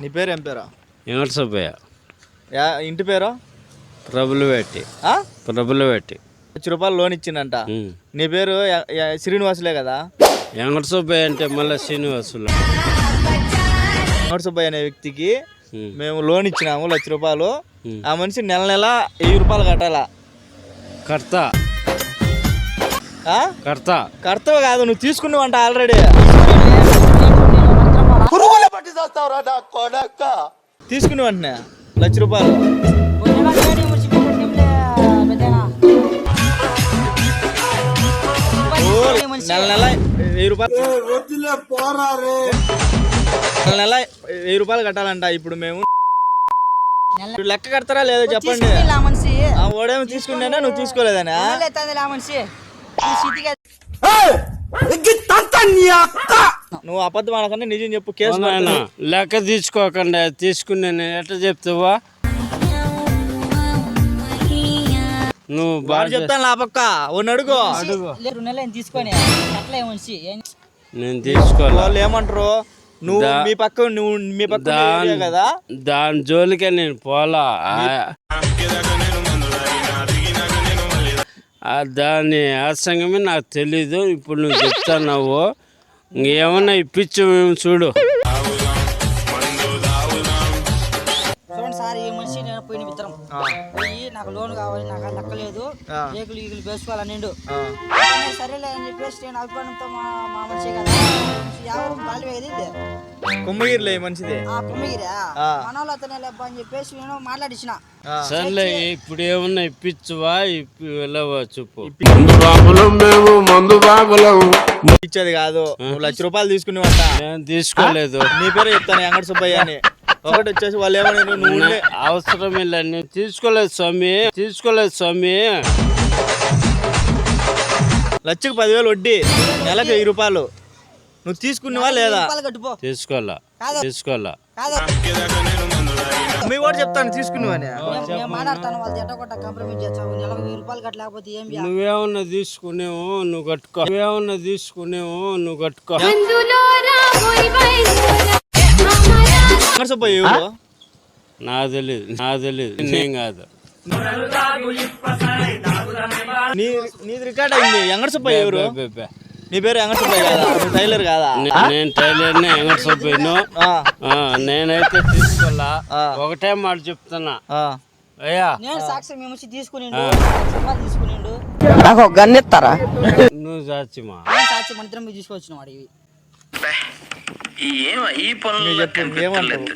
నీ పేరు ఏం పేరు? వెంకట సుబ్బయ్య. ఇంటి పేరు? ప్రభులవేటి. ₹1,00,000 లోన్ ఇచ్చిందంట. నీ పేరు శ్రీనివాసులే కదా? వెంకట సుబ్బయ్య అంటే మళ్ళీ శ్రీనివాసులు. వెంకట సుబ్బయ్య అనే వ్యక్తికి మేము లోన్ ఇచ్చినాము ₹1,00,000. ఆ మనిషి నెల నెల ₹1,000 కట్టాలా? కర్తవ కాదు, నువ్వు తీసుకున్నావంట ఆల్రెడీ. తీసుకున్నావంటే ₹1,00,000. నెల నెల ₹1,000 కట్టాలంట. ఇప్పుడు మేము లెక్క కడతారా లేదో చెప్పండి. ఓడేమో తీసుకున్నా, నువ్వు తీసుకోలేదనా? నువ్వు అబద్ధం ఆడకుండా నిజం చెప్పు. కేసు లెక్క తీసుకోకుండా తీసుకున్నాను ఎట్లా చెప్తావా? నువ్వు బాగా చెప్తాను. నా పక్క అడుగు. నేను తీసుకోవాలి. వాళ్ళు ఏమంటారు? నువ్వు మీ పక్క కదా, దాని జోలికే నేను పోలా. దాని ఆసంగమే నాకు తెలీదు. ఇప్పుడు నువ్వు చెప్తున్నావు, ఇంకేమన్నా ఇప్పించు చూడు. చూడండి సార్, ఈ మనిషి నేను పోయిన విత్తనం పోయి నాకు లోన్ కావాలి, నాకు లెక్కలేదు, ఏకులు ఈగులు వేసుకోవాలనిండు. సరేలే అని చెప్పేసి నేను అభిప్రాయంతో మా మనిషి కదా కొమ్మగిరిలే మనిషిది. కొమ్మగిరా మనోళ్ళు అతనే లేబ్బా అని చెప్పేసి నేను మాట్లాడించిన. సర్లే, ఇప్పుడు ఏమన్నా ఇప్పించువా? వెళ్ళవా చెప్పు. ఇచ్చేది కాదు, ₹1,00,000 తీసుకునేవంట. నేను తీసుకోలేదు. నీ పేరు చెప్తాను, వెంకట సుబ్బయ్య అని. ఒకటి వచ్చేసి వాళ్ళు ఏమన్నా నువ్వు అవసరం ಇಲ್ಲ, నేను తీసుకోలేదు స్వామి. లక్షకు 10,000 వడ్డీ, నెలకు ₹1,000. నువ్వు తీసుకున్నావా లేదా? తీసుకోవాలా? మీ వాడు చెప్తాను తీసుకున్నావని. నువ్వేమన్నా తీసుకునేవు నువ్వు కట్టుకో. వెంకట సుబ్బయ్య ఎవరు? నాకు తెలీదు. నేను కాదు. నీది రికార్డ్ అయింది. వెంకట సుబ్బయ్య ఎవరు? నీ పేరు వెంకట సుబ్బయ్య కదా? టైలర్ కాదా? నేను టైలర్నే, వెంకట సుబ్బయ్యను. నేనైతే తీసుకోవాలా. ఒకటే మాట చెప్తున్నా అయ్యా, నాకు గన్నెత్తారా? నువ్వు సాక్షిమా? సాక్షి మన ఇద్దరం తీసుకొచ్చిన వాడివి. ఏమంటావు?